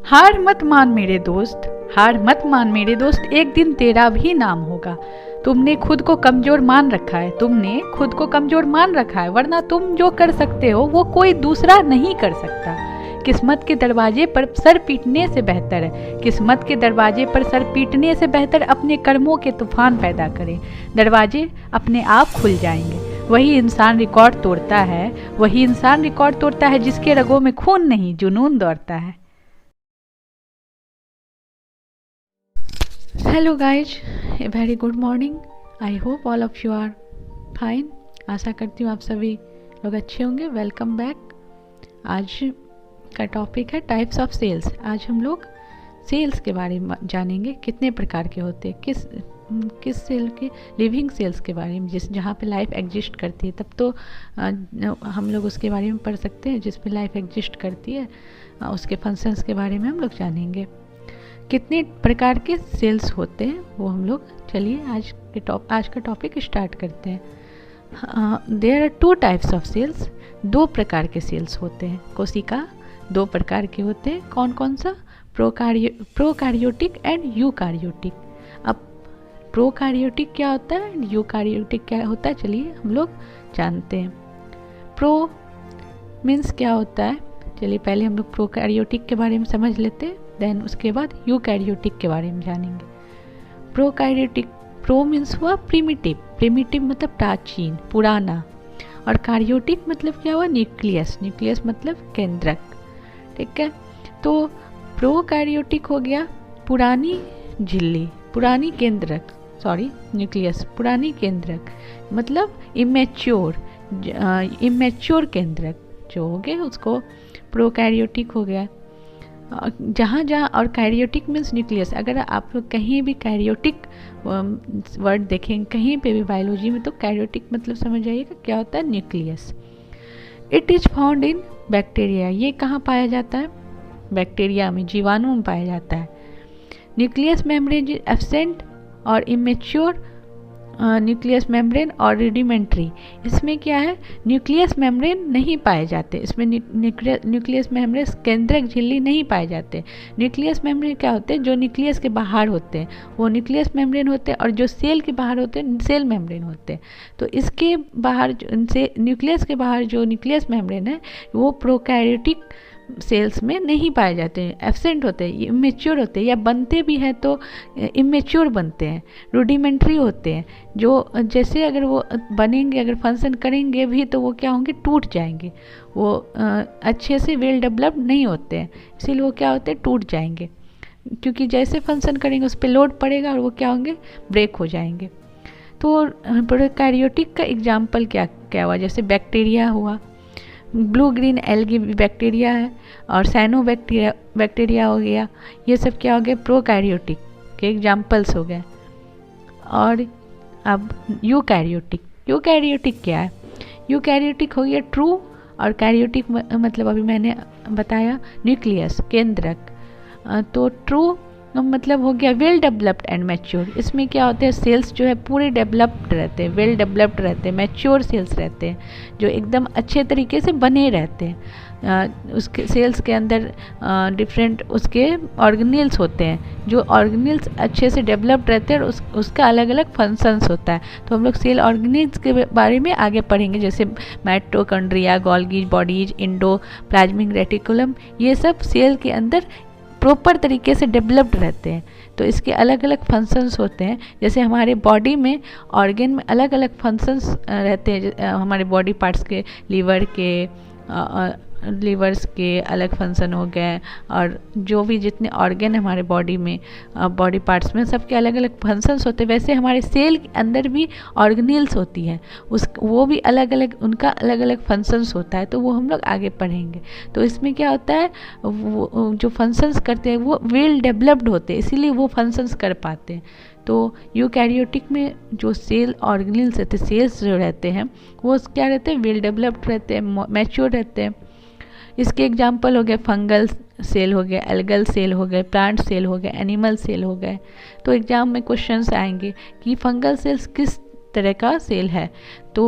हार मत मान मेरे दोस्त, हार मत मान मेरे दोस्त, एक दिन तेरा भी नाम होगा। तुमने खुद को कमजोर मान रखा है, तुमने खुद को कमजोर मान रखा है, वरना तुम जो कर सकते हो वो कोई दूसरा नहीं कर सकता। किस्मत के दरवाजे पर सर पीटने से बेहतर है, किस्मत के दरवाजे पर सर पीटने से बेहतर अपने कर्मों के तूफान पैदा करें। दरवाजे अपने आप खुल जाएंगे। वही इंसान रिकॉर्ड तोड़ता है, वही इंसान रिकॉर्ड तोड़ता है जिसके रगों में खून नहीं जुनून दौड़ता है। Hello guys, a very good morning. I hope all of you are fine. आशा करती हूँ आप सभी लोग अच्छे होंगे। Welcome back. आज का टॉपिक है टाइप्स ऑफ सेल्स। आज हम लोग सेल्स के बारे में जानेंगे, कितने प्रकार के होते हैं, किस सेल के, लिविंग सेल्स के बारे में, जिस जहाँ पे लाइफ एग्जिस्ट करती है, तब तो हम लोग उसके बारे में पढ़ सकते हैं जिस पे लाइफ एग्जिस्ट करती है। उसके फंक्शंस के बारे में हम लोग जानेंगे। कितने प्रकार के सेल्स होते हैं वो हम लोग, चलिए आज का टॉपिक स्टार्ट करते हैं। There are 2 types of cells. 2 प्रकार के सेल्स होते हैं। कोशिका 2 प्रकार के होते हैं। कौन कौन सा? Prokaryotic and eukaryotic. अब प्रोकार्योटिक क्या होता है एंड यूकार्योटिक क्या होता है, चलिए हम लोग जानते हैं। प्रो मीन्स क्या होता है, चलिए पहले हम लोग प्रोकार्योटिक के बारे में समझ लेते हैं, देन उसके बाद यूकैरियोटिक के बारे में जानेंगे। प्रोकैरियोटिक, प्रो मीन्स हुआ प्रिमिटिव, प्रिमिटिव मतलब प्राचीन, पुराना, और कार्योटिक मतलब क्या हुआ? न्यूक्लियस, न्यूक्लियस मतलब केंद्रक। ठीक है, तो प्रोकैरियोटिक हो गया पुरानी झिल्ली, पुरानी केंद्रक, सॉरी न्यूक्लियस, पुरानी केंद्रक मतलब इमेच्योर, इमेच्योर केंद्रक जो हो गया उसको प्रोकैरियोटिक हो गया। जहाँ और कैरियोटिक मीन्स न्यूक्लियस। अगर आप कहीं भी कैरियोटिक वर्ड देखें कहीं पे भी बायोलॉजी में, तो कैरियोटिक मतलब समझ जाइएगा क्या होता है? Nucleus. It is found in bacteria. ये कहाँ पाया जाता है? बैक्टीरिया में, जीवाणु में पाया जाता है। न्यूक्लियस मेम्ब्रेन इज एब्सेंट और इमेच्योर न्यूक्लियस मेम्ब्रेन और रिडिमेंट्री। इसमें क्या है? न्यूक्लियस मेम्ब्रेन नहीं पाए जाते, इसमें न्यूक्लियस मेम्ब्रेन केंद्रक झिल्ली नहीं पाए जाते। न्यूक्लियस मेम्ब्रेन क्या होते हैं? जो न्यूक्लियस के बाहर होते हैं वो न्यूक्लियस मेम्ब्रेन होते हैं, और जो सेल के बाहर होते हैं सेल मेम्ब्रेन होते हैं। तो इसके बाहर से न्यूक्लियस के बाहर जो न्यूक्लियस मेम्ब्रेन है वो प्रोकैरियोटिक सेल्स में नहीं पाए जाते हैं, एब्सेंट होते हैं, इमेच्योर होते हैं, या बनते भी हैं तो इमेच्योर बनते हैं, रूडिमेंट्री होते हैं। जो जैसे अगर वो बनेंगे, अगर फंक्शन करेंगे भी तो वो क्या होंगे? टूट जाएंगे। वो अच्छे से वेल डेवलप्ड नहीं होते हैं, इसीलिए वो क्या होते हैं? टूट जाएंगे, क्योंकि जैसे फंक्शन करेंगे उस पर लोड पड़ेगा और वो क्या होंगे? ब्रेक हो जाएंगे। तो प्रोकैरियोटिक का एग्जाम्पल क्या क्या हुआ? जैसे बैक्टीरिया हुआ, ब्लू ग्रीन एल्गी बैक्टीरिया है, और साइनो बैक्टीरिया हो गया। ये सब क्या हो गया? प्रोकैरियोटिक के एग्जाम्पल्स हो गए। और अब यूकैरियोटिक, यूकैरियोटिक क्या है? यूकैरियोटिक हो गया ट्रू, और कैरियोटिक मतलब अभी मैंने बताया न्यूक्लियस, केंद्रक। तो ट्रू मतलब हो गया वेल डेवलप्ड एंड मैच्योर। इसमें क्या होते हैं? सेल्स जो है पूरे डेवलप्ड रहते हैं, वेल डेवलप्ड रहते हैं, मैच्योर सेल्स रहते हैं, जो एकदम अच्छे तरीके से बने रहते हैं। उसके सेल्स के अंदर डिफरेंट उसके ऑर्गेनेल्स होते हैं, जो ऑर्गेनेल्स अच्छे से डेवलप्ड रहते हैं, और उसका अलग अलग फंक्शंस होता है। तो हम लोग सेल ऑर्गेनेल्स के बारे में आगे पढ़ेंगे, जैसे mitochondria, Golgi bodies, endoplasmic reticulum, ये सब सेल के अंदर प्रॉपर तरीके से डेवलप्ड रहते हैं। तो इसके अलग अलग फंक्शंस होते हैं। जैसे हमारे बॉडी में ऑर्गन में अलग अलग फंक्शंस रहते हैं, हमारे बॉडी पार्ट्स के, लीवर्स के अलग फंक्शन हो गए, और जो भी जितने ऑर्गन है हमारे बॉडी में, बॉडी पार्ट्स में, सबके अलग अलग फंक्शंस होते हैं। वैसे हमारे सेल के अंदर भी ऑर्गेनेल्स होती हैं, वो भी अलग अलग, उनका अलग अलग फंक्शंस होता है, तो वो हम लोग आगे पढ़ेंगे। तो इसमें क्या होता है? वो जो फंक्शंस करते हैं वो वेल डेवलप्ड होते हैं, इसीलिए वो फंक्शंस कर पाते हैं। तो यूकैरियोटिक में जो सेल ऑर्गेनेल्स रहते हैं, सेल्स जो रहते हैं, वो क्या रहते हैं? वेल डेवलप्ड रहते हैं, मैच्योर रहते हैं। इसके एग्जाम्पल हो गए फंगल सेल हो गए, एल्गल सेल हो गए, प्लांट सेल हो गए, एनिमल सेल हो गए। तो एग्जाम में क्वेश्चंस आएंगे कि फंगल सेल्स किस तरह का सेल है, तो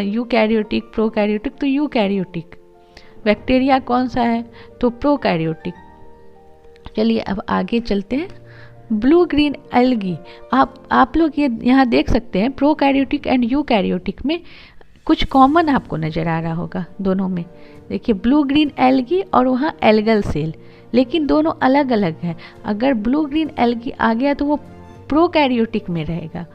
यूकैरियोटिक, प्रोकैरियोटिक, तो यूकैरियोटिक। बैक्टीरिया कौन सा है? तो प्रोकैरियोटिक। चलिए अब आगे चलते हैं। ब्लू ग्रीन एल्गी, आप लोग ये यहाँ देख सकते हैं प्रोकैरियोटिक एंड यूकैरियोटिक में कुछ कॉमन आपको नज़र आ रहा होगा दोनों में। देखिए ब्लू ग्रीन एल्गी और वहाँ एल्गल सेल, लेकिन दोनों अलग अलग हैं। अगर ब्लू ग्रीन एल्गी आ गया तो वो प्रोकैरियोटिक में रहेगा,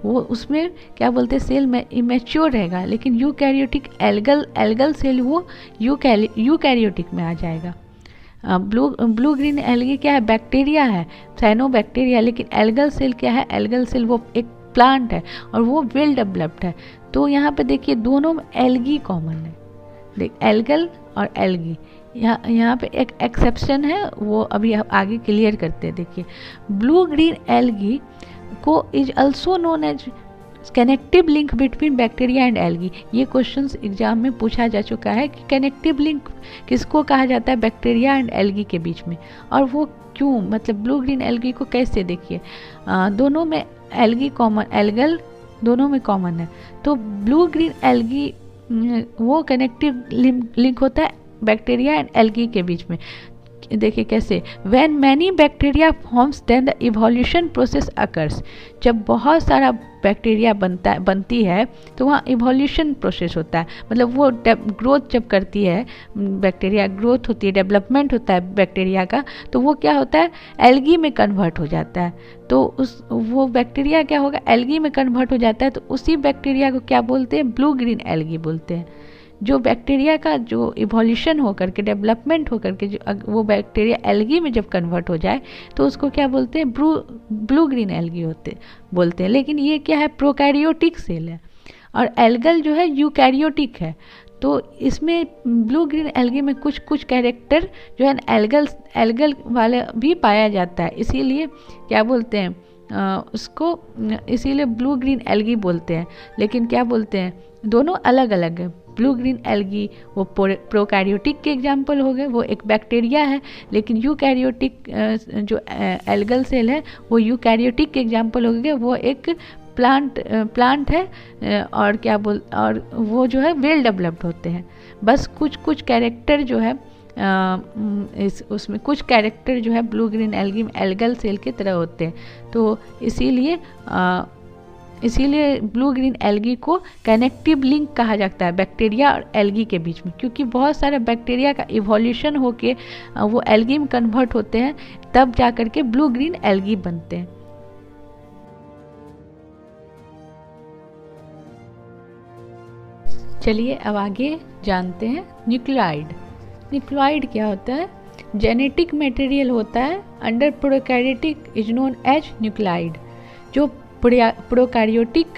वो उसमें क्या बोलते हैं सेल में इमेच्योर रहेगा, लेकिन यूकैरियोटिक एल्गल सेल वो यूकैरियोटिक में आ जाएगा। ब्लू ग्रीन एल्गी क्या है, बैक्टीरिया है, साइनोबैक्टीरिया, लेकिन एल्गल सेल क्या है, एल्गल सेल वो एक प्लांट है और वो वेल डेवलप्ड है। तो यहाँ पे देखिए दोनों में एल्गी कॉमन है, देख एल्गल और एल्गी। यहाँ पे एक एक्सेप्शन है, वो अभी आगे क्लियर करते हैं। देखिए ब्लू ग्रीन एल्गी को is also known as connective link between bacteria and algae. ये क्वेश्चंस एग्जाम में पूछा जा चुका है कि कनेक्टिव लिंक किसको कहा जाता है बैक्टीरिया एंड एल्गी के बीच में, और वो क्यों, मतलब ब्लू ग्रीन एल्गी को कैसे। देखिए दोनों में एल्गी कॉमन, एल्गल दोनों में कॉमन है, तो ब्लू ग्रीन एल्गी वो कनेक्टिव लिंक होता है बैक्टीरिया एंड एल्गी के बीच में। देखिए कैसे, when many bacteria forms then the evolution process occurs. जब बहुत सारा बैक्टीरिया बनती है तो वहाँ इवोल्यूशन प्रोसेस होता है, मतलब वो ग्रोथ जब करती है, बैक्टीरिया ग्रोथ होती है, डेवलपमेंट होता है बैक्टीरिया का, तो वो क्या होता है एल्गी में कन्वर्ट हो जाता है। तो वो बैक्टीरिया क्या होगा, एल्गी में कन्वर्ट हो जाता है, तो उसी बैक्टीरिया को क्या बोलते हैं, ब्लू ग्रीन एल्गी बोलते हैं। जो बैक्टीरिया का जो इवोल्यूशन होकर के, डेवलपमेंट होकर के, जो वो बैक्टीरिया एल्गी में जब कन्वर्ट हो जाए तो उसको क्या बोलते हैं, ब्लू ग्रीन एल्गी बोलते हैं। लेकिन ये क्या है, प्रोकैरियोटिक सेल है, और एल्गल जो है यूकैरियोटिक है। तो इसमें ब्लू ग्रीन एल्गी में कुछ कैरेक्टर जो है एल्गल वाले भी पाया जाता है, इसीलिए क्या बोलते हैं उसको, इसीलिए ब्लू ग्रीन एल्गी बोलते हैं। लेकिन क्या बोलते हैं, दोनों अलग अलग है। ब्लू ग्रीन एल्गी वो प्रोकैरियोटिक के एग्जाम्पल हो गए, वो एक बैक्टीरिया है, लेकिन यूकैरियोटिक जो एल्गल सेल है वो यूकैरियोटिक के एग्जाम्पल हो गए, वो एक प्लांट है, और वो जो है वेल डेवलप्ड होते हैं। बस कुछ कैरेक्टर जो है उसमें कुछ कैरेक्टर जो है ब्लू ग्रीन एल्गी में एल्गल सेल की तरह होते हैं। तो इसीलिए ब्लू ग्रीन एल्गी को कनेक्टिव लिंक कहा जाता है बैक्टीरिया और एल्गी के बीच में, क्योंकि बहुत सारा बैक्टीरिया का इवोल्यूशन होके वो एल्गी में कन्वर्ट होते हैं, तब जा कर के ब्लू ग्रीन एल्गी बनते हैं। चलिए अब आगे जानते हैं न्यूक्लियाइड। न्यूक्लियाइड क्या होता है, जेनेटिक मटेरियल होता है under prokaryotic is known as nucleoid. जो प्रोकैरियोटिक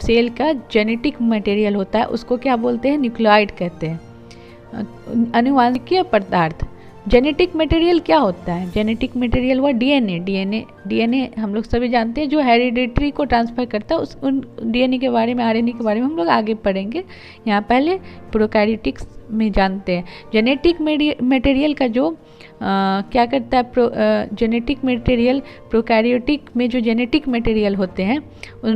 सेल का जेनेटिक मटेरियल होता है उसको क्या बोलते हैं, न्यूक्लियाइड कहते हैं। आनुवांशिकीय पदार्थ, जेनेटिक मटेरियल क्या होता है, जेनेटिक मटेरियल हुआ डीएनए हम लोग सभी जानते हैं, जो हेरिडिटरी को ट्रांसफ़र करता है। उन डीएनए के बारे में, आरएनए के बारे में हम लोग आगे पढ़ेंगे, यहाँ पहले प्रोकैरियोटिक्स में जानते हैं। जेनेटिक मटेरियल का जो क्या करता है, जेनेटिक मटेरियल प्रोकैरियोटिक में जो जेनेटिक मटेरियल होते हैं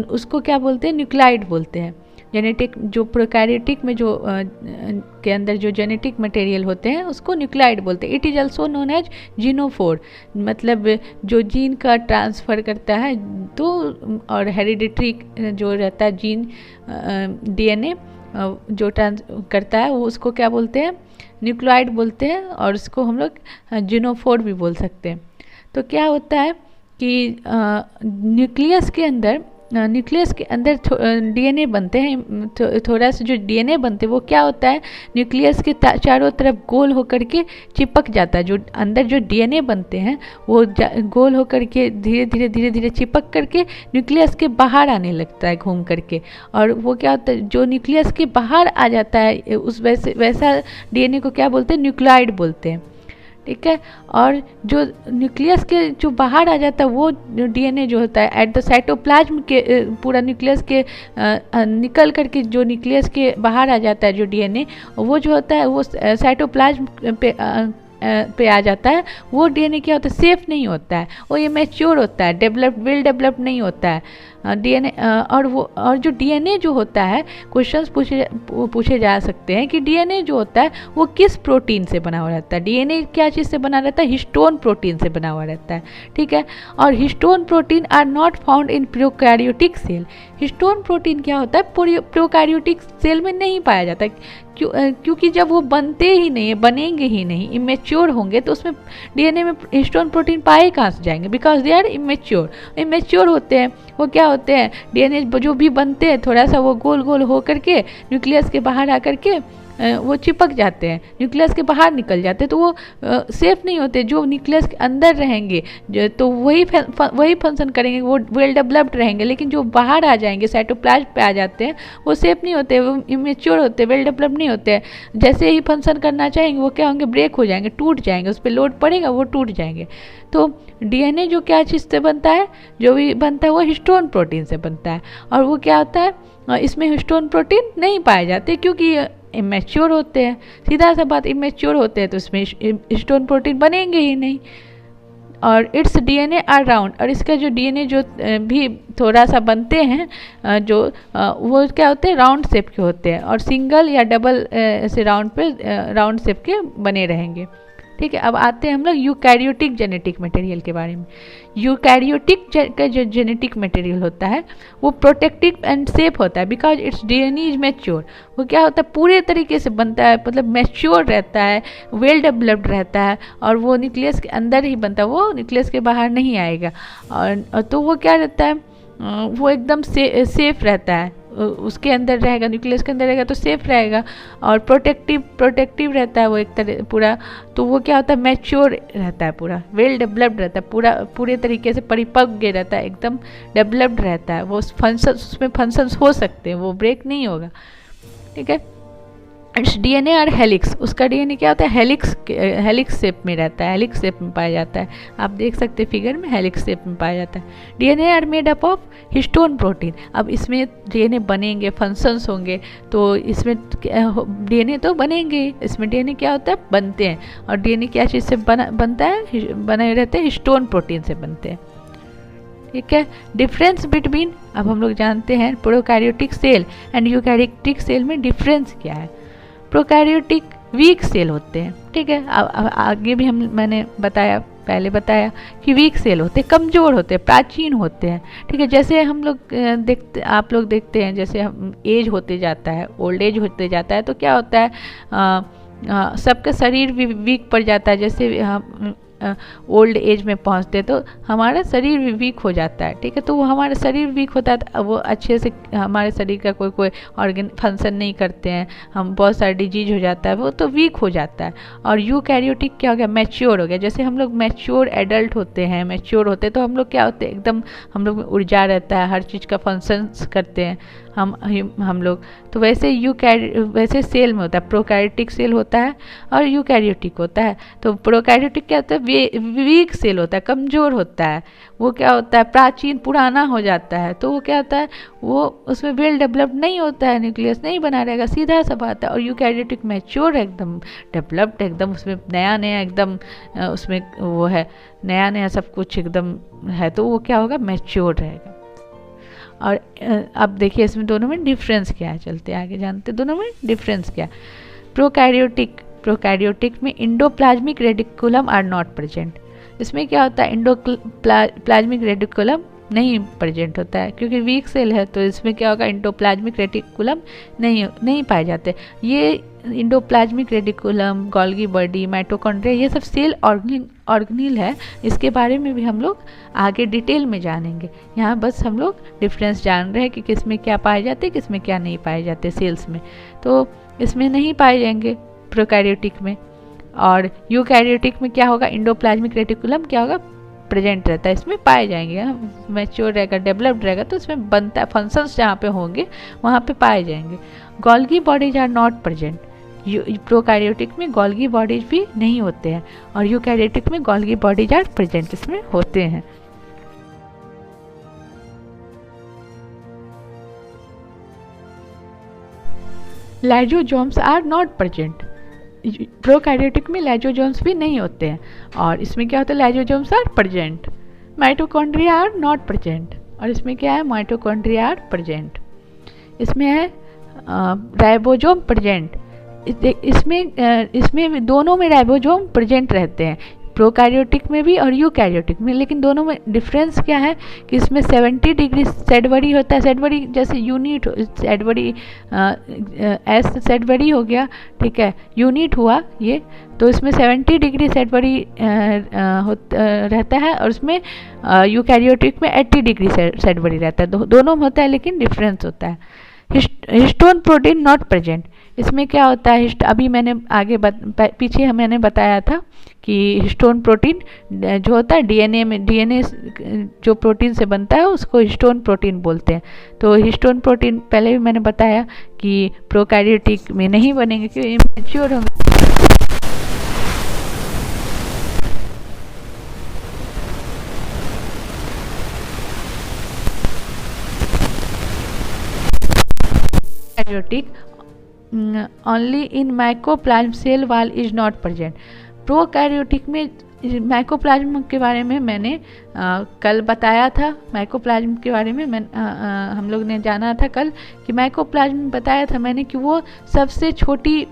उसको क्या बोलते हैं, न्यूक्लियाइड बोलते हैं। जेनेटिक जो प्रोकैरियोटिक में जो के अंदर जो जेनेटिक मटेरियल होते हैं उसको न्यूक्लियाइड बोलते हैं। It is also known as genophore, मतलब जो जीन का ट्रांसफ़र करता है, तो और हेरिडिटरी जो रहता है जीन डीएनए जो करता है वो उसको क्या बोलते हैं, न्यूक्लियाइड बोलते हैं, और उसको हम लोग जीनोफोर भी बोल सकते हैं। तो क्या होता है कि न्यूक्लियस के अंदर डीएनए बनते हैं, थोड़ा सा जो डीएनए बनते हैं वो क्या होता है, न्यूक्लियस के चारों तरफ गोल होकर के चिपक जाता है। जो अंदर जो डीएनए बनते हैं वो गोल होकर के धीरे धीरे चिपक करके न्यूक्लियस के बाहर आने लगता है घूम करके, और वो क्या होता है, जो न्यूक्लियस के बाहर आ जाता है उस वैसा डीएनए को क्या बोलते हैं, न्यूक्लियाइड बोलते हैं। ठीक है, और जो न्यूक्लियस के जो बाहर आ जाता है वो डीएनए जो होता है एट द साइटोप्लाज्म के पूरा न्यूक्लियस के निकल करके जो न्यूक्लियस के बाहर आ जाता है जो डीएनए, वो जो होता है वो साइटोप्लाज्म पे आ जाता है। वो डीएनए क्या होता है, सेफ नहीं होता है, वो इमेच्योर होता है, वेल डेवलप्ड नहीं होता है। डीएनए और जो डीएनए जो होता है, क्वेश्चंस पूछे जा सकते हैं कि डीएनए जो होता है वो किस प्रोटीन से बना हुआ रहता है। डीएनए क्या चीज़ से बना रहता है? हिस्टोन प्रोटीन से बना हुआ रहता है, ठीक है। और histone protein are not found in prokaryotic cell. Histone protein क्या होता है? प्रोकैरियोटिक सेल में नहीं पाया जाता। क्योंकि जब वो बनते ही नहीं है, बनेंगे ही नहीं, इमेच्योर होंगे, तो उसमें डीएनए में हिस्टोन प्रोटीन पाए कहाँ से जाएंगे? बिकॉज दे आर इमेच्योर होते हैं। वो क्या होते हैं? डीएनए जो भी बनते हैं थोड़ा सा वो गोल गोल हो करके न्यूक्लियस के बाहर आकर के वो चिपक जाते हैं, न्यूक्लियस के बाहर निकल जाते हैं, तो वो सेफ नहीं होते। जो न्यूक्लियस के अंदर रहेंगे तो वही फंक्शन करेंगे, वो वेल डेवलप्ड रहेंगे। लेकिन जो बाहर आ जाएंगे, साइटोप्लाज्म पे आ जाते हैं, वो सेफ नहीं होते, वो इमेच्योर होते, वेल डेवलप्ड नहीं होते हैं। जैसे ही फंक्शन करना चाहेंगे वो क्या होंगे? ब्रेक हो जाएंगे, टूट जाएंगे, उस पर लोड पड़ेगा, वो टूट जाएंगे। तो डीएनए जो क्या चीज़ से बनता है? जो भी बनता है वो हिस्टोन प्रोटीन से बनता है। और वो क्या होता है? इसमें हिस्टोन प्रोटीन नहीं पाए जाते क्योंकि इमेच्योर होते हैं। सीधा सा बात, इमेच्योर होते हैं तो इसमें हिस्टोन प्रोटीन बनेंगे ही नहीं। और इट्स डीएनए आर राउंड, और इसका जो डीएनए जो भी थोड़ा सा बनते हैं वो क्या होते हैं? राउंड शेप के होते हैं, और सिंगल या डबल ऐसे राउंड शेप के बने रहेंगे, ठीक है। अब आते हैं हम लोग यूकैरियोटिक जेनेटिक मटेरियल के बारे में। यूकैरियोटिक का जो जेनेटिक मटेरियल होता है वो प्रोटेक्टिव एंड सेफ होता है because it's DNA is mature. वो क्या होता है? पूरे तरीके से बनता है, मतलब मैच्योर रहता है, वेल डेवलप्ड रहता है, और वो न्यूक्लियस के अंदर ही बनता है, वो न्यूक्लियस के बाहर नहीं आएगा। और तो वो क्या रहता है? वो एकदम सेफ रहता है, उसके अंदर रहेगा, न्यूक्लियस के अंदर रहेगा तो सेफ रहेगा। और प्रोटेक्टिव रहता है वो एक तरह पूरा। तो वो क्या होता है? मैच्योर रहता है, पूरा वेल डेवलप्ड रहता है, पूरे तरीके से परिपक्व रहता है, एकदम डेवलप्ड रहता है। वो उसमें फंक्शंस हो सकते हैं, वो ब्रेक नहीं होगा, ठीक है। इट्स डीएनए और हेलिक्स, उसका डीएनए क्या होता है? हेलिक्स शेप में रहता है, हेलिक्स शेप में पाया जाता है। आप देख सकते हैं फिगर में, हेलिक्स शेप में पाया जाता है। DNA are made up of histone protein. अब इसमें डीएनए बनेंगे, फंक्शंस होंगे, तो इसमें डीएनए तो बनेंगे। इसमें डीएनए क्या होता है? बनते हैं। और डीएनए क्या चीज़ से बनता है? बने रहते हैं, हिस्टोन प्रोटीन से बनते हैं, ठीक है। डिफरेंस बिटवीन, अब हम लोग जानते हैं prokaryotic cell and eukaryotic cell में डिफरेंस क्या है। प्रोकैरियोटिक वीक सेल होते हैं, ठीक है। आगे भी मैंने पहले बताया कि वीक सेल होते हैं, कमज़ोर होते हैं, प्राचीन होते हैं, ठीक है। जैसे हम लोग आप लोग देखते हैं, जैसे हम एज होते जाता है, ओल्ड एज होते जाता है, तो क्या होता है? सबका शरीर भी वीक पड़ जाता है। जैसे हम ओल्ड एज में पहुंचते तो हमारा शरीर भी वीक हो जाता है, ठीक है। तो वो हमारा शरीर वीक होता है तो वो अच्छे से हमारे शरीर का कोई ऑर्गन फंक्शन नहीं करते हैं, हम बहुत सारा डिजीज हो जाता है, वो तो वीक हो जाता है। और यूकैरियोटिक क्या हो गया? मैच्योर हो गया। जैसे हम लोग मैच्योर एडल्ट होते हैं, मैच्योर होते हैं तो हम लोग क्या होते हैं? एकदम हम लोग में ऊर्जा रहता है, हर चीज़ का फंक्शंस करते हैं हम लोग। तो वैसे सेल में होता है, प्रोकैरियोटिक सेल होता है और यूकैरियोटिक होता है। तो प्रोकैरियोटिक क्या होता है? वीक सेल होता है, कमज़ोर होता है। वो क्या होता है? प्राचीन, पुराना हो जाता है। तो वो क्या होता है? वो उसमें वेल डेवलप्ड नहीं होता है, न्यूक्लियस नहीं बना रहेगा, सीधा सा बात है। और यूकैरियोटिक मैच्योर, एकदम डेवलप्ड, एकदम उसमें नया एकदम उसमें वो है, नया सब कुछ एकदम है, तो वो क्या होगा? मैच्योर रहेगा। और अब देखिए इसमें दोनों में डिफरेंस क्या है, चलते आगे जानते दोनों में डिफरेंस क्या है। प्रोकैरियोटिक में endoplasmic reticulum are not present. इसमें क्या होता है? इंडोप्लाज्मिक रेडिकुलम नहीं प्रेजेंट होता है, क्योंकि वीक सेल है, तो इसमें क्या होगा? इंडोप्लाज्मिक रेडिकुलम नहीं पाए जाते। ये endoplasmic reticulum, Golgi body, mitochondria, ये सब सेल ऑर्गेनील है। इसके बारे में भी हम लोग आगे डिटेल में जानेंगे। यहाँ बस हम लोग डिफरेंस जान रहे हैं कि किस में क्या पाए जाते हैं, किस में क्या नहीं पाए जाते सेल्स में। तो इसमें नहीं पाए जाएंगे प्रोकैरियोटिक में। और यूकैरियोटिक में क्या होगा? इंडोप्लाज्मिक रेटिकुलम क्या होगा? प्रेजेंट रहता है, इसमें पाए जाएंगे। मैच्योर रहेगा, डेवलप्ड रहेगा, तो इसमें बनता है, फंक्शंस जहाँ पे होंगे वहाँ पे पाए जाएंगे। Golgi bodies are not present. Prokaryotic में गोल्गी बॉडीज भी नहीं होते हैं, और यूकैरियोटिक में गोल्गी बॉडीज आर प्रेजेंट, इसमें होते हैं। Lysosomes are not present. Prokaryotic में लाइजोसोम्स भी नहीं होते हैं, और इसमें क्या होता है? Lysosomes are present. Mitochondria are not present. और इसमें क्या है, माइटोकॉन्ड्रिया आर प्रेजेंट। इसमें है राइबोसोम प्रेजेंट। इसमें दोनों में राइबोसोम प्रेजेंट रहते हैं, प्रोकैरियोटिक में भी और यूकैरियोटिक में। लेकिन दोनों में डिफरेंस क्या है कि इसमें 70 डिग्री सेडबरी होता है। सेडबरी जैसे यूनिट, सेडबरी एस सेडबरी हो गया, ठीक है, यूनिट हुआ ये, तो इसमें 70 डिग्री सेडबरी रहता है, और उसमें यूकैरियोटिक में 80 डिग्री सेडबरी रहता है। दोनों में होता है लेकिन डिफरेंस होता है। Histone protein not present. इसमें क्या होता है, अभी मैंने आगे पीछे मैंने बताया था कि हिस्टोन प्रोटीन जो होता है डीएनए में, डीएनए जो प्रोटीन से बनता है उसको हिस्टोन प्रोटीन बोलते हैं। तो हिस्टोन प्रोटीन पहले भी मैंने बताया कि प्रोकैरियोटिक में नहीं बनेंगे क्योंकि इमेच्योर होंगे। Only in mycoplasm cell wall is not present. Prokaryotic में माइकोप्लाज्म के बारे में मैंने कल बताया था। माइकोप्लाज्म के बारे में हम लोग ने जाना था कल कि माइकोप्लाज्म बताया था मैंने कि वो सबसे छोटी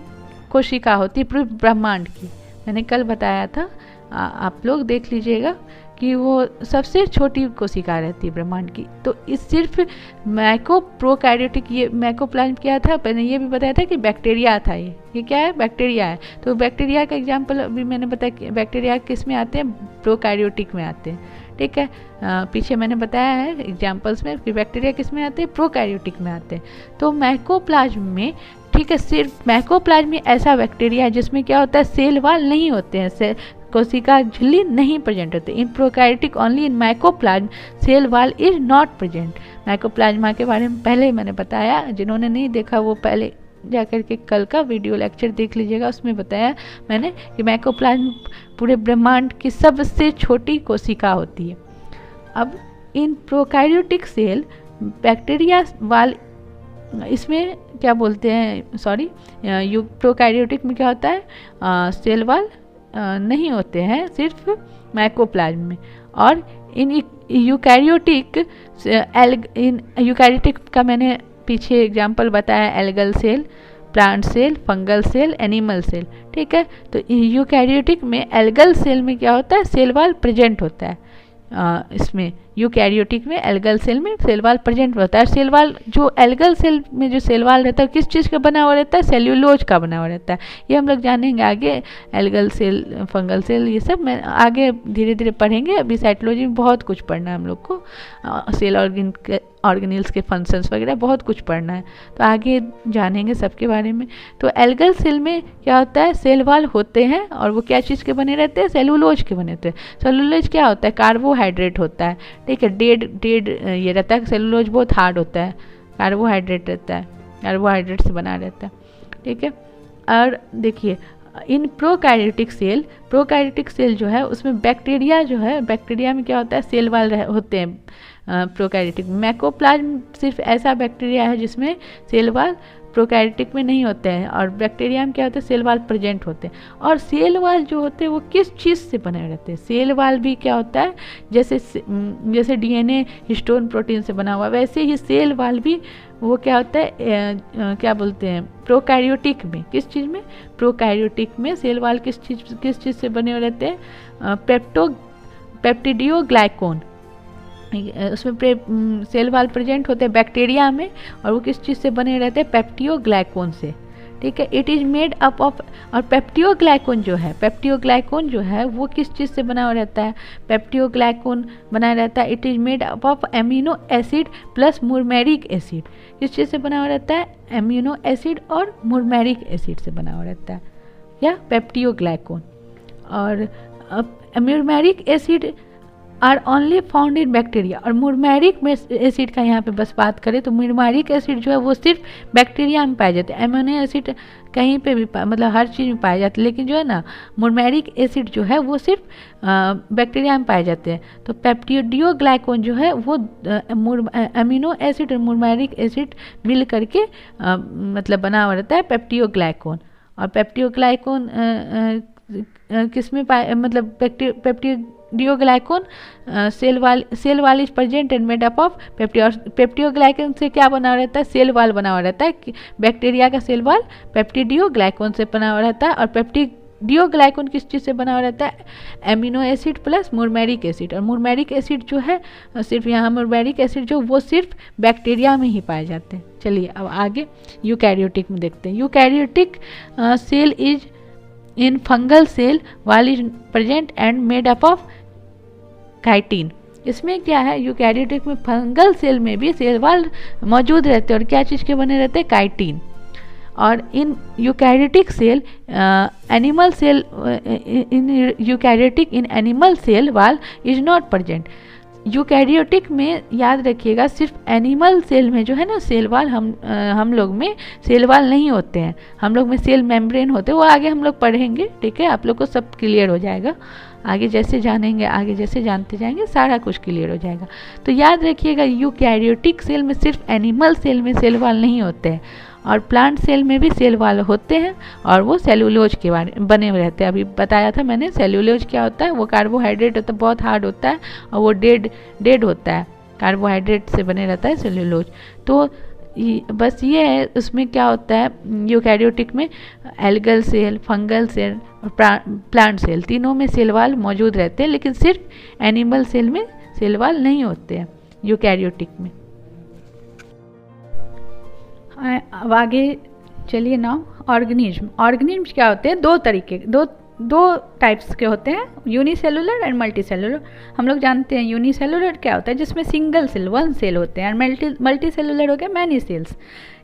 कोशिका होती है पूरे ब्रह्मांड की। मैंने कल बताया था, आप लोग देख लीजिएगा कि वो सबसे छोटी कोशिका रहती है ब्रह्मांड की। तो इस सिर्फ प्रोकैरियोटिक, ये माइकोप्लाज्म क्या था, मैंने ये भी बताया था कि बैक्टीरिया था। ये क्या है, बैक्टीरिया है। तो बैक्टीरिया का एग्जाम्पल अभी मैंने बताया कि बैक्टीरिया किस में आते हैं, प्रोकैरियोटिक में आते हैं, ठीक है। पीछे मैंने बताया है एग्जाम्पल्स में कि बैक्टीरिया किस में आते हैं, प्रोकैरियोटिक में आते हैं। तो माइकोप्लाज्म में, ठीक है, सिर्फ माइकोप्लाज्म में ऐसा बैक्टीरिया है जिसमें क्या होता है, सेल वॉल नहीं होते हैं, कोशिका झिल्ली नहीं प्रेजेंट होते। In prokaryotic only in mycoplasm cell wall is not present. Mycoplasma के बारे में पहले ही मैंने बताया, जिन्होंने नहीं देखा वो पहले जाकर के कल का वीडियो लेक्चर देख लीजिएगा, उसमें बताया मैंने कि माइकोप्लाज्म पूरे ब्रह्मांड की सबसे छोटी कोशिका होती है। अब इन प्रोकैरियोटिक सेल बैक्टीरिया वाल, इसमें क्या बोलते हैं, सॉरी, प्रोकैरियोटिक में क्या होता है, सेल वाल नहीं होते हैं सिर्फ माइकोप्लाज्म में। और इन यूकैरियोटिक यूकैरियोटिक का मैंने पीछे एग्जांपल बताया, algal cell, plant cell, fungal cell, animal cell, ठीक है। तो यूकैरियोटिक में एल्गल सेल में क्या होता है, सेल वॉल प्रेजेंट होता है। इसमें यूकैरियोटिक में एल्गल सेल में सेल वॉल प्रेजेंट होता है। सेल वॉल जो एल्गल सेल में जो सेल वॉल रहता है किस चीज़ का बना हुआ रहता है, सेल्यूलोज का बना हुआ रहता है। ये हम लोग जानेंगे आगे, एल्गल सेल, फंगल सेल, ये सब मैं आगे धीरे धीरे पढ़ेंगे। अभी साइटोलॉजी में बहुत कुछ पढ़ना है हम लोग को, सेल ऑर्गेनिल्स के फंक्शंस वगैरह बहुत कुछ पढ़ना है, तो आगे जानेंगे सबके बारे में। तो एल्गल सेल में क्या होता है, सेल वॉल होते हैं और वो क्या चीज़ के बने रहते हैं, सेलुलोज के बने रहते हैं। सेलुलोज क्या होता है, कार्बोहाइड्रेट होता है, ठीक है। डेड ये रहता है, सेलुलोज बहुत हार्ड होता है, कार्बोहाइड्रेट रहता है, कार्बोहाइड्रेट से बना रहता है, ठीक है। और देखिए इन प्रोकैरियोटिक सेल जो है उसमें बैक्टीरिया जो है, बैक्टीरिया में क्या होता है, सेल वॉल होते हैं प्रोकैरियोटिक में। माइकोप्लाज्म सिर्फ ऐसा बैक्टीरिया है जिसमें सेल वॉल प्रोकैरियोटिक में नहीं होते हैं, और बैक्टीरिया में क्या होता है, सेल वॉल प्रेजेंट होते हैं। और सेल वॉल जो होते हैं वो किस चीज़ से बने रहते हैं, सेल वॉल भी क्या होता है, जैसे डीएनए हिस्टोन प्रोटीन से बना हुआ, वैसे ही सेल वॉल भी वो क्या होता है, क्या बोलते हैं, प्रोकैरियोटिक में, किस चीज़ में, प्रोकैरियोटिक में सेल वॉल किस चीज़ से बने हुए रहते हैं, पेप्टिडियोग्लाइकोन, उसमें सेल वॉल प्रेजेंट होते हैं बैक्टीरिया में, और वो किस चीज़ से बने रहते हैं, पेप्टियोग्लाइकोन से, ठीक है। It is made up of, और पेप्टियोग्लाइकोन जो है वो किस चीज़ से बना हुआ रहता है, पेप्टियोग्लाइकोन बना रहता है, it is made up of amino acid plus muramic acid. किस चीज़ से बना हुआ रहता है, एमिनो एसिड और मुरमैरिक एसिड से बना हुआ रहता है, या पेप्टियोग्लाइकोन। और muramic acid are only found in bacteria. और मुरमैरिक एसिड का यहाँ पे बस बात करें तो मुरमैरिक एसिड जो है वो सिर्फ बैक्टीरिया में पाए जाते हैं। एमिनो एसिड कहीं पे भी मतलब हर चीज़ में पाए जाते हैं, लेकिन जो है ना मुरमैरिक एसिड जो है वो सिर्फ बैक्टीरिया में पाए जाते हैं। तो पेप्टिडियोग्लाइकोन जो है वो अमीनो एसिड और मुरमैरिक एसिड मिल करके मतलब बना हुआ रहता है पेप्टियोग्लाइकोन। और पेप्टियोग्लाइकोन किस में पाए, मतलब peptidoglycan cell wall is present and made up of peptidoglycan से क्या बना हुआ रहता है, सेल वाल बना हुआ रहता है। बैक्टीरिया का सेल वाल पेप्टिडोग्लाइकन से बना हुआ रहता है। और पेप्टिडोग्लाइकन किस चीज़ से बना हुआ रहता है, amino acid plus muramic acid. और मुरमैरिक एसिड जो है सिर्फ यहाँ मुरमैरिक एसिड जो वो सिर्फ बैक्टीरिया में ही पाए जाते हैं। चलिए अब आगे यूकैरियोटिक में देखते हैं। Eukaryotic cell is in fungal cell wall is present and made up of chitin. इसमें क्या है, यूकैरियोटिक में फंगल सेल में भी सेल वाल मौजूद रहते हैं और क्या चीज़ के बने रहते हैं, काइटिन। और in eukaryotic cell animal cell in eukaryotic in animal cell wall is not present. Eukaryotic में याद रखिएगा सिर्फ एनिमल सेल में जो है ना सेल वाल हम लोग में सेल वाल नहीं होते हैं, हम लोग में सेल मेम्ब्रेन होते हैं। वो आगे हम लोग पढ़ेंगे, ठीक है, आप लोग को सब क्लियर हो जाएगा। आगे जैसे जानेंगे, आगे जैसे जानते जाएंगे सारा कुछ क्लियर हो जाएगा। तो याद रखिएगा यूकैरियोटिक सेल में सिर्फ एनिमल सेल में सेल वाल नहीं होते हैं और प्लांट सेल में भी सेल वाल होते हैं और वो सेलुलोज के बने हुए रहते हैं। अभी बताया था मैंने सेलुलोज क्या होता है, वो कार्बोहाइड्रेट होता है, बहुत हार्ड होता है और वो डेड होता है, कार्बोहाइड्रेट से बने रहता है सेलुलोज। तो बस ये है, उसमें क्या होता है यूकैरियोटिक में एल्गल सेल, फंगल सेल और प्लांट सेल तीनों में सेल वाल मौजूद रहते हैं, लेकिन सिर्फ एनिमल सेल में सेल वाल नहीं होते हैं यूकैरियोटिक में। अब आगे चलिए ना, ऑर्गेनिज्म क्या होते हैं, दो टाइप्स के होते हैं, यूनिसेलुलर एंड मल्टीसेलुलर। हम लोग जानते हैं यूनिसेलुलर क्या होता है, जिसमें सिंगल सेल 1 सेल होते हैं, और मल्टीसेलुलर हो गया मैनी सेल्स।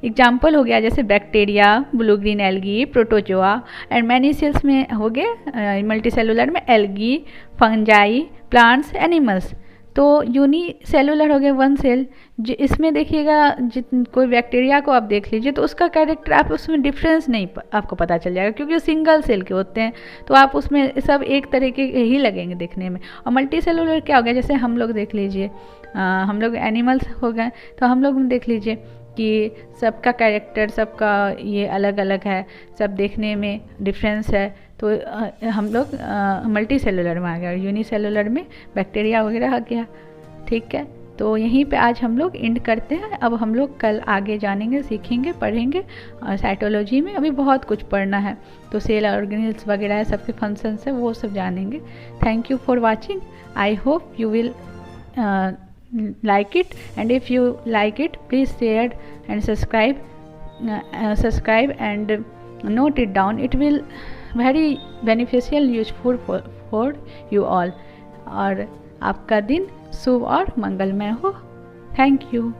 एग्जाम्पल हो गया जैसे bacteria, blue green algae, protozoa. And many cells में हो गए मल्टीसेलुलर में एल्गी, फंजाई, प्लांट्स, एनिमल्स। तो यूनिसेलुलर हो गया 1 सेल। इसमें देखिएगा कोई बैक्टीरिया को आप देख लीजिए तो उसका कैरेक्टर आप उसमें डिफरेंस नहीं आपको पता चल जाएगा, क्योंकि सिंगल सेल के होते हैं तो आप उसमें सब एक तरह के ही लगेंगे देखने में। और मल्टीसेलुलर क्या हो गया, जैसे हम लोग देख लीजिए, हम लोग एनिमल्स हो गए तो हम लोग देख लीजिए कि सबका कैरेक्टर, सबका ये अलग अलग है, सब देखने में डिफरेंस है। तो हम लोग मल्टी सेलुलर में आ गया, यूनिसेलुलर में बैक्टीरिया वगैरह आ गया। ठीक है, तो यहीं पे आज हम लोग एंड करते हैं। अब हम लोग कल आगे जानेंगे, सीखेंगे, पढ़ेंगे। और साइटोलॉजी में अभी बहुत कुछ पढ़ना है, तो सेल ऑर्गेनेल्स वगैरह है, सबके फंक्शंस है, वो सब जानेंगे। Thank you for watching. I hope you will like it, and if you like it, please share and subscribe and note it down. It will very beneficial, useful for you all. और आपका दिन शुभ और मंगलमय हो। Thank you.